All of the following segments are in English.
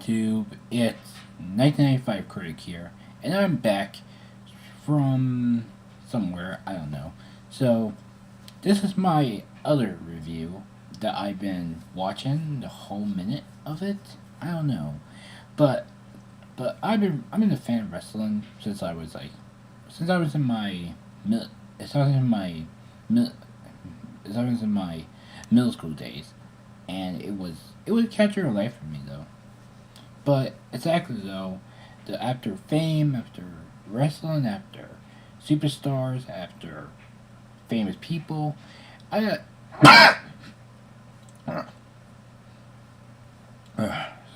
YouTube? It's 1995 Critic here, and I'm back from somewhere, I don't know. So, this is my other review that I've been watching the whole minute of it. I don't know. But I've been a fan of wrestling since I was in my mid since I was in my mid since I was in my middle school days, and it was a catcher of life for me though. But exactly though, after fame, after wrestling, after superstars, after famous people, I got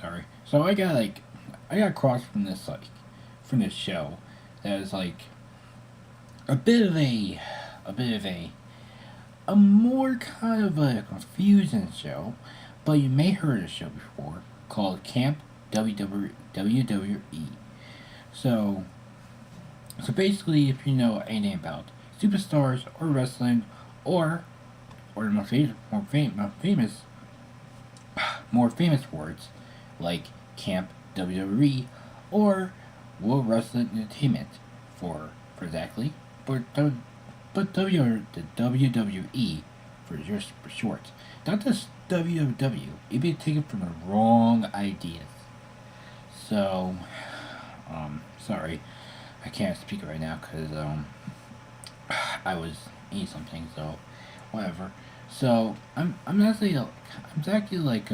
sorry. So I got crossed from this show that is like a bit of a bit of a more kind of a confusing show, but you may heard of the show before called Camp WWE. So basically, if you know anything about superstars or wrestling, or the more famous words like Camp WWE or World Wrestling Entertainment for exactly, the WWE for just for short. Not just WWW. You'd be taken from the wrong ideas. So, sorry, I can't speak right now because I was eating something. So, whatever. So I'm actually like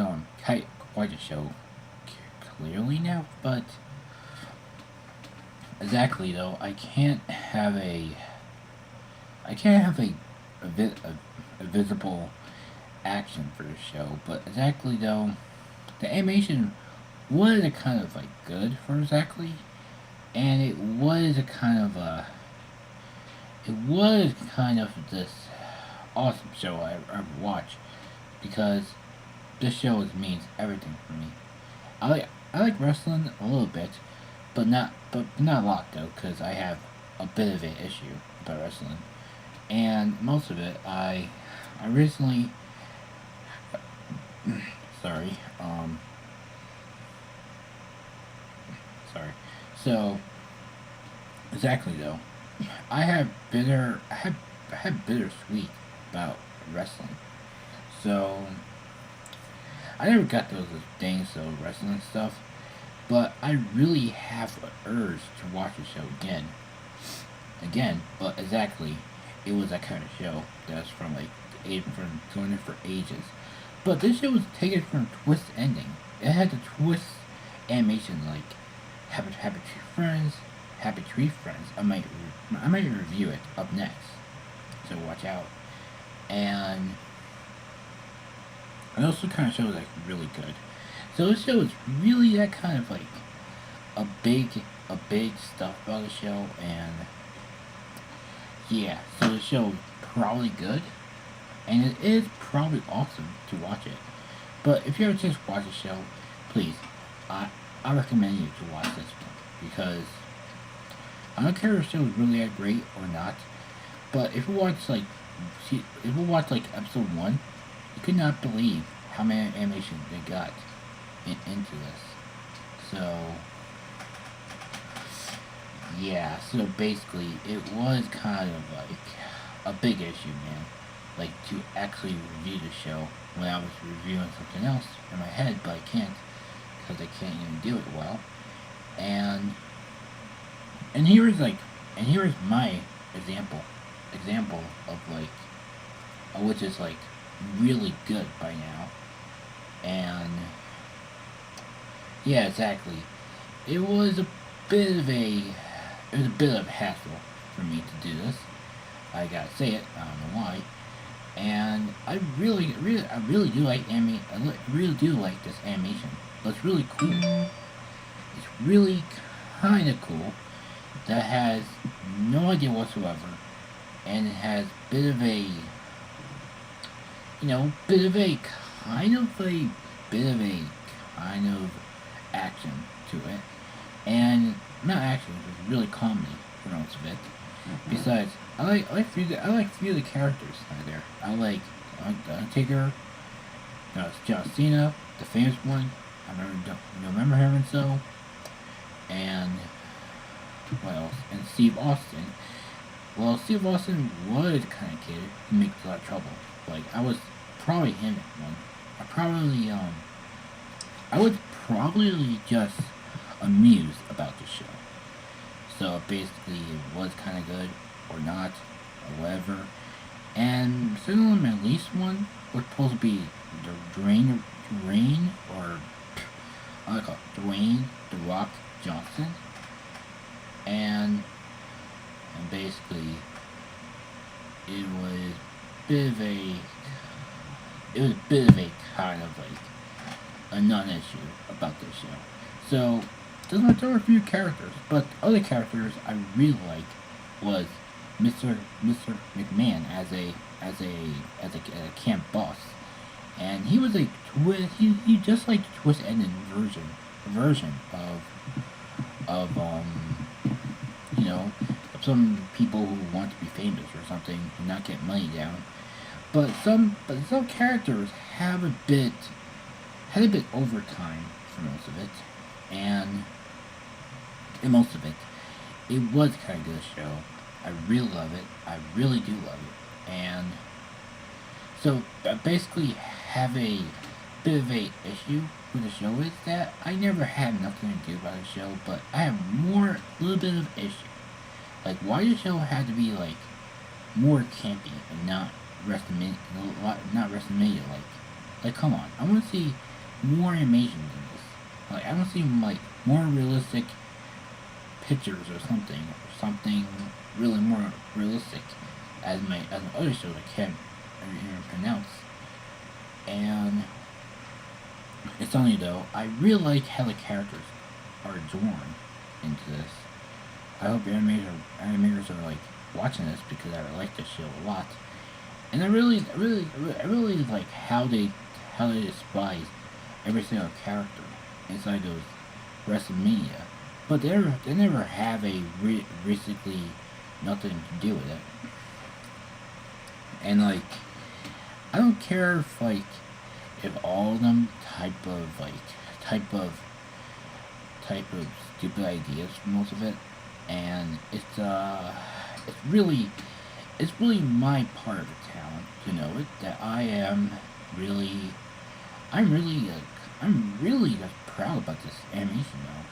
quite a show clearly now, but exactly though I can't have a visible action for the show, but exactly though the animation was a kind of like good for exactly, and it was kind of this awesome show I ever watched because this show means everything for me. I like wrestling a little bit, but not a lot though, because I have a bit of an issue about wrestling, and most of it I recently sorry sorry so exactly though I have bittersweet about wrestling. So I never got those things of wrestling stuff, but I really have an urge to watch the show again. But exactly, it was that kind of show that's from like from doing it for ages. But this show was taken from a twist ending. It had the twist animation like Happy Tree Friends, Happy Tree Friends. I might review it up next, so watch out. And it also kind of shows like really good. So this show is really that kind of like a big stuff about the show, and yeah, so the show is probably good, and it is probably awesome to watch it. But if you ever just watch the show, please, I recommend you to watch this one because I don't care if the show is really that great or not. But if you watch like episode one, you could not believe how many animation they got into this. So yeah, so basically it was kind of like a big issue, man. Like to actually review the show when I was reviewing something else in my head, but I can't because I can't even do it well. And here is my example of like which is like really good by now. And yeah, exactly. It was a bit of a hassle for me to do this. I gotta say it. I don't know why. And I really do like really do like this animation. It's really cool. It's really kind of cool. That has no idea whatsoever, and it has bit of a kind of action to it, and not action, it's really comedy for most of it. Besides, I like few of the characters out there. I like The Undertaker, John Cena, the famous one, remember him and so, and what else? And Steve Austin. Well, Steve Austin was kind of kid who makes a lot of trouble. Like I was probably him at one. I was probably just amused about the show. So basically, it was kind of good or not or whatever. And second one, my least one was supposed to be the Dwayne or I call it Dwayne the Rock Johnson, and basically it was a bit of a kind of like a non-issue about this show. So there were a few characters, but other characters I really liked was Mr. McMahon as a camp boss, and he was a he just like the twist ended version of you know of some people who want to be famous or something and not get money down. But some characters had a bit overtime for most of it, and in most of it, it was kind of good show. I really love it. I really do love it, and so I basically have a bit of a issue with the show is that I never had nothing to do about the show, but I have a little bit of issue. Like why the show had to be like more campy and not WrestleMania, not WrestleMania like come on, I want to see more animation than this. Like I want to see like more realistic pictures or something really more realistic as my other shows I can't even pronounce. And it's funny though, I really like how the characters are drawn into this. I hope your animators are like watching this because I like this show a lot. And I really like how they despise every single character inside those WrestleMania. But they never have basically nothing to do with it. And like I don't care if all of them type of stupid ideas for most of it, and it's really my part of the talent to know it that I'm really just proud about this animation though.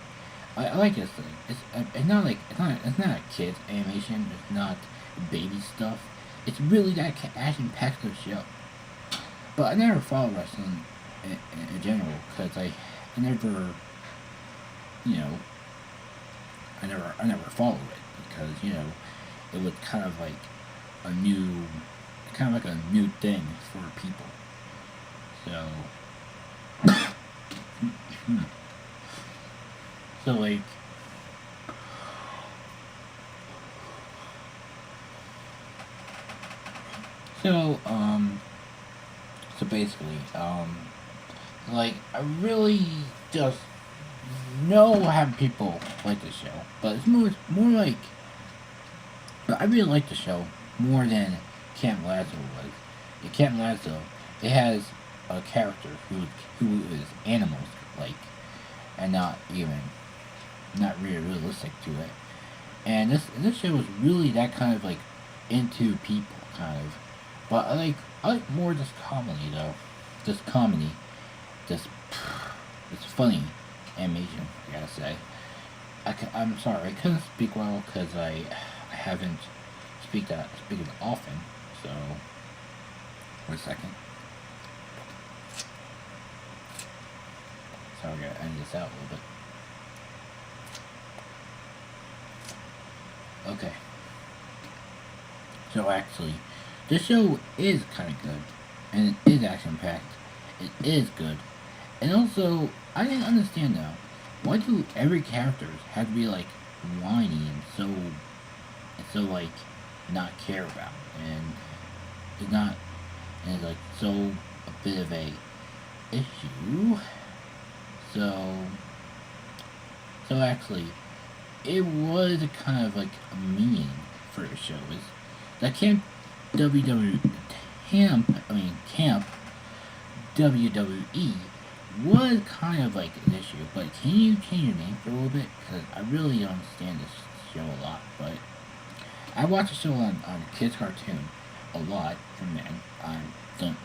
I like this thing. It's not a kid's animation. It's not baby stuff. It's really that action packed show. But I never follow wrestling in general because I never, you know, I never followed it because it was kind of like a new thing for people. So, so like. So, so basically, like, I really just know how people like the show, but it's more like, but I really like the show more than Camp Lazlo was. In Camp Lazlo, it has a character who is animals like, and not really realistic to it. And this show was really that kind of like into people kind of. But I like more just comedy though. Just comedy. Just it's funny animation, I gotta say. I'm sorry, I couldn't speak well because I haven't speaking often. So wait a second. So I gotta end this out a little bit. Okay. So actually, this show is kind of good, and it is action packed. It is good, and also I didn't understand now. Why do every characters have to be like whiny and so like not care about, and it's not, and it's like so a bit of a issue. So actually, it was a kind of like a meaning for the show is that camp WWE was kind of like an issue, but can you change your name for a little bit? Because I really don't understand this show a lot, but I watch the show on Kids Cartoon a lot from men. Don't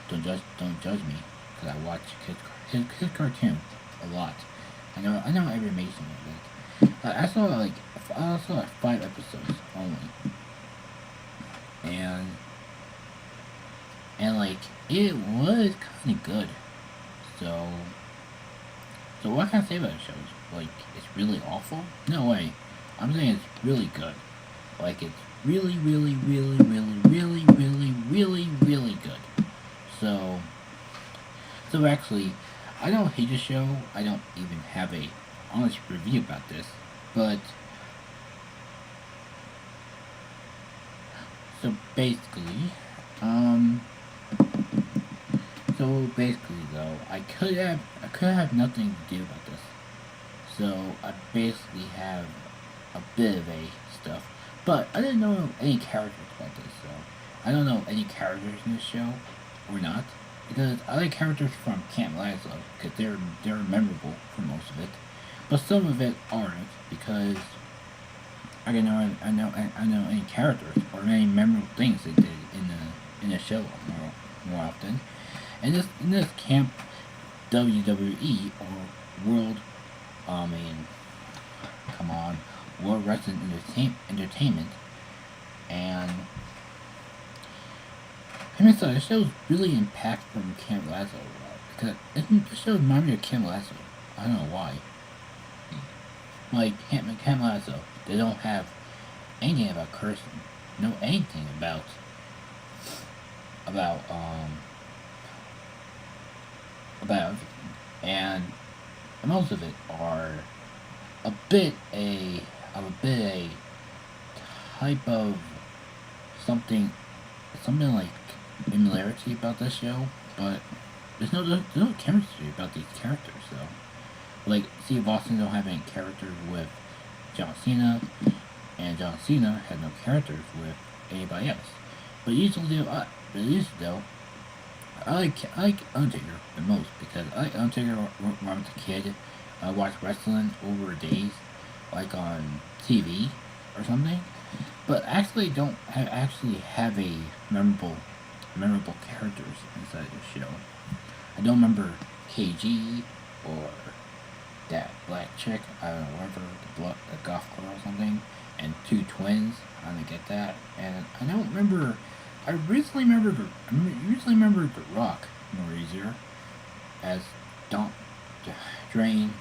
judge me because I watch kids Cartoon a lot. I know every Mason of it. I saw like 5 episodes only, and like it was kind of good. So what can I say about the show? Like it's really awful? No way. I'm saying it's really good. Like it's really, really, really, really, really, really, really, really good. So actually, I don't hate the show. I don't even have a honest review about this. But so basically, um, though, I could have nothing to do about this. So I basically have a bit of a stuff, but I didn't know any characters about this. So I don't know any characters in this show or not because I like characters from Camp Lazlo because they're memorable for most of it, but some of it aren't because I know any characters or any memorable things they did in the show more often. And this Camp WWE or World, I mean, come on, World Wrestling Entertainment, and I mean, so the show's really impactful from Camp Lazlo because the show reminds me of Camp Lazlo. I don't know why. Like Camp Lazlo, they don't have anything about cursing, no anything about about everything, and most of it are a bit a type of something like similarity about this show, but there's no chemistry about these characters though. Like Steve Austin don't have any characters with John Cena, and John Cena had no characters with anybody else. But usually though, I like Undertaker the most because I like Undertaker when I was a kid. I watched wrestling over days, like on TV or something. But actually actually have a memorable characters inside the show. I don't remember KG or that black chick. I don't know whatever the goth girl or something, and two twins. I didn't get that, and I don't remember. I usually remember The Rock more easier as Don Drain,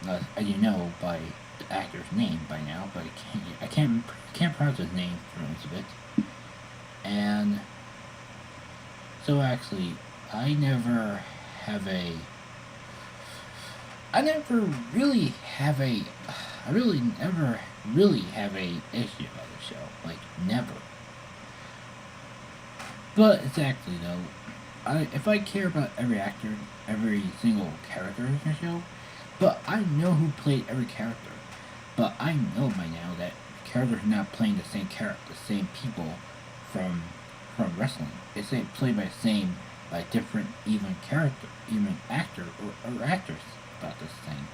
as you know by the actor's name by now, but I can't pronounce his name for most of it. And so actually, I never really have a I really never really have a issue about the show, like never. But it's actually though, if I care about every actor, every single character in the show, but I know who played every character. But I know by now that characters are not playing the same people from wrestling. It's played by different even actor or actress about this thing.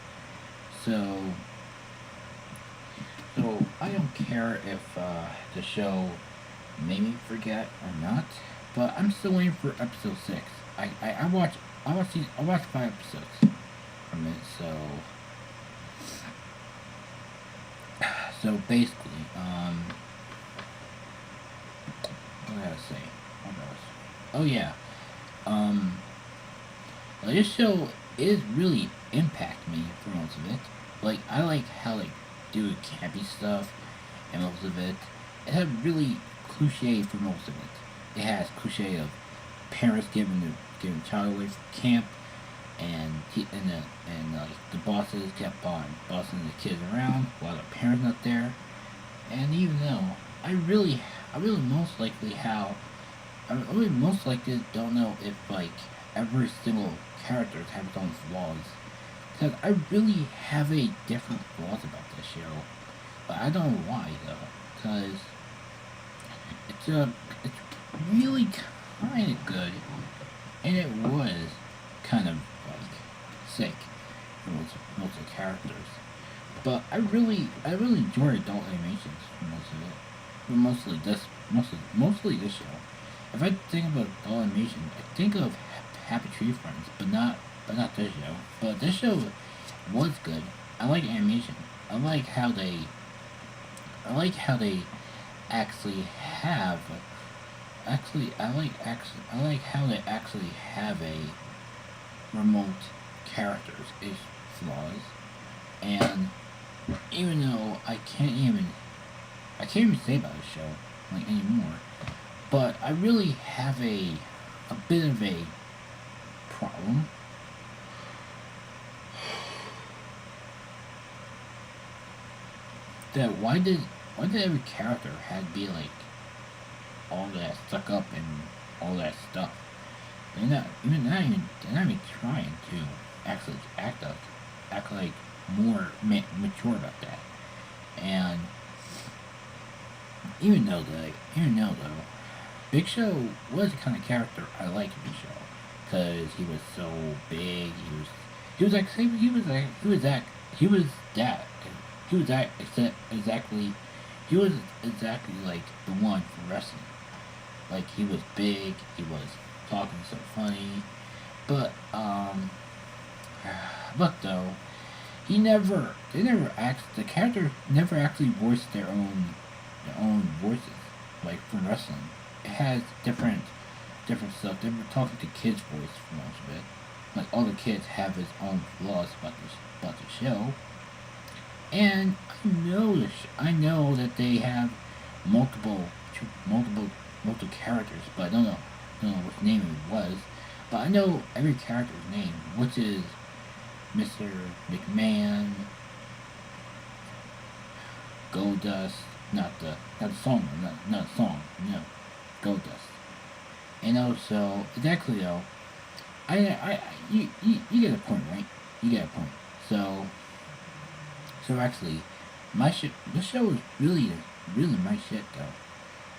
So I don't care if the show made me forget or not, but I'm still waiting for episode 6. I watched 5 episodes from it, so basically, what did I say? Oh yeah, this show is really impact me for most of it. Like I like how they do campy stuff, and most of it had really cliche for most of it. It has cliche of parents giving child away from camp, and the bosses kept on bossing the kids around while the parents not there. And even though I really most likely don't know if like every single character has its own flaws. Because I really have a different flaws about this show, but I don't know why though. Because it's really kind of good, and it was kind of like sick. I really enjoy adult animations for most of it. But mostly this show. If I think about adult animation, I think of Happy Tree Friends, but not this show. But this show was good. I like animation. I like how they I like how they actually have I like how they actually have a remote characters is flaws, and even though I can't even say about the show like anymore, but I really have a bit of a problem that why did every character have to be like all that stuck up and all that stuff? They're not even trying to actually act like more mature about that. And even though though, Big Show was the kind of character I liked in Big Show because he was so big. He was like he was that he was that exactly he was exactly like the one for wrestling. Like he was big. He was talking so funny, but but though the characters never actually voiced their own voices, like from wrestling. It has different stuff. They were talking to kids' voice for most of it. Like all the kids have its own flaws about the show, and I know that they have multiple multiple characters, but I don't know what name it was. But I know every character's name, which is Mr. McMahon, Goldust, not the song, not a song, no, Goldust. And also, exactly though, you get a point, right? You get a point. So, so actually, this show is really my shit though.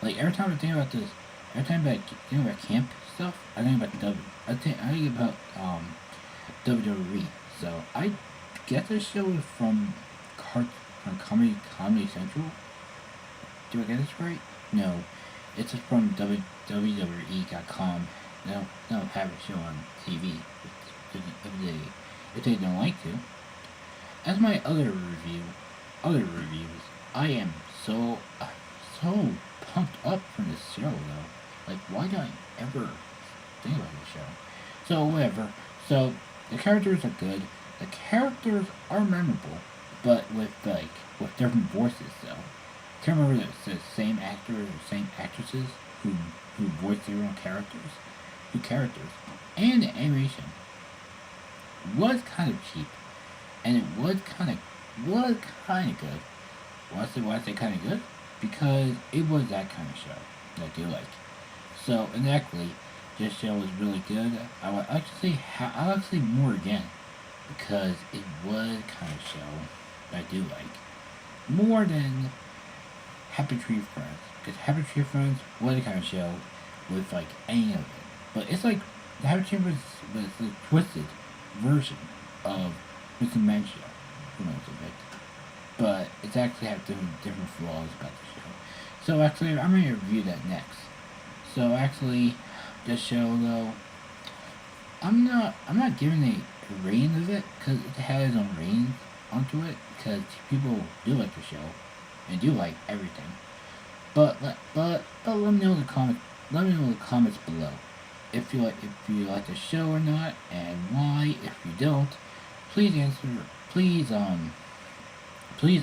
Like every time I think about this, every time I think about camp stuff, I think about I think about WWE. So I get this show is from Comedy Central. Do I get this right? No, it's from WWE.com. They don't have a show on TV if they don't like to. As my other reviews, I am so pumped up from this show though. Like, why do I ever think about this show? So whatever. So the characters are good. The characters are memorable, but with different voices though. Can't remember if it's the same actors or same actresses who voice their own characters, and the animation was kind of cheap, and it was kind of good. Why I say kind of good? Because it was that kind of show that they like. So exactly, this show was really good. I would say more again because it was kind of show that I do like more than Happy Tree Friends. Because Happy Tree Friends was the kind of show with like any of it, but it's like the Happy Tree Friends was a twisted version of Mr. Dementia for most of it. But it's actually have different flaws about the show. So actually, I'm gonna review that next. So actually, this show though, I'm not giving a rating of it because it has its own rating onto it because people do like the show and do like everything. But let me know in the comments. Let me know in the comments below if you like the show or not and why. If you don't, please answer. Please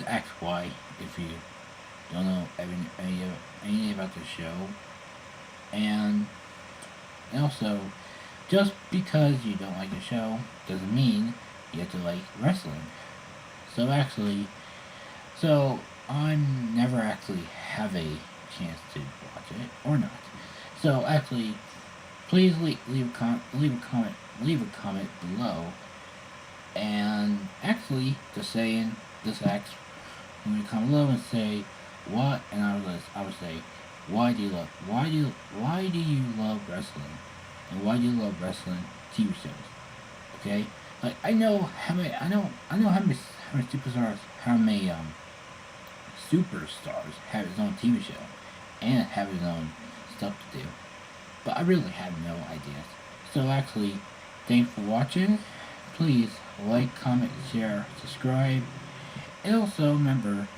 ask why if you don't know anything about the show. And also, just because you don't like the show doesn't mean you have to like wrestling. So actually, so I'm never actually have a chance to watch it or not. So actually, please leave a comment below. And actually, just ask when you comment below and say what, and I would say why do you love wrestling, and why do you love wrestling TV shows? Okay, like I know how many superstars how many superstars have his own TV show and have his own stuff to do. But I really have no idea. So actually, thanks for watching. Please like, comment, share, subscribe. And also remember,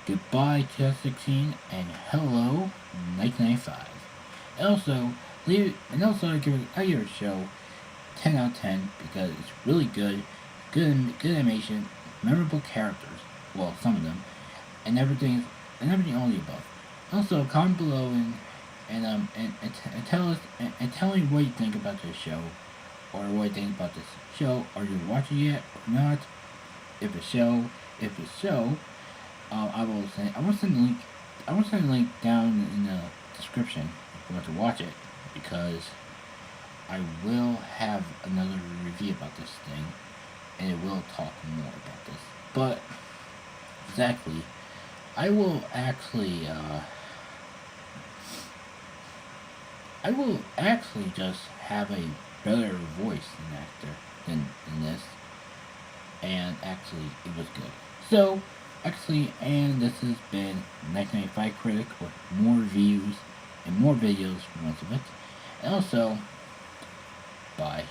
goodbye 2016 and hello 1995. And also I give a show 10 out of 10 because it's really good, good animation, memorable characters. Well, some of them, and everything all the above. Also, comment below and tell us and tell me what you think about this show, or what you think about this show. Are you watching it or not? If it's so, I will send a link down in the description if you want to watch it, because I will have another review about this thing, and it will talk more about this. But exactly, I will actually just have a better voice than this, and actually it was good. So and this has been 1995 Critic with more reviews and more videos for most of it. And also, bye.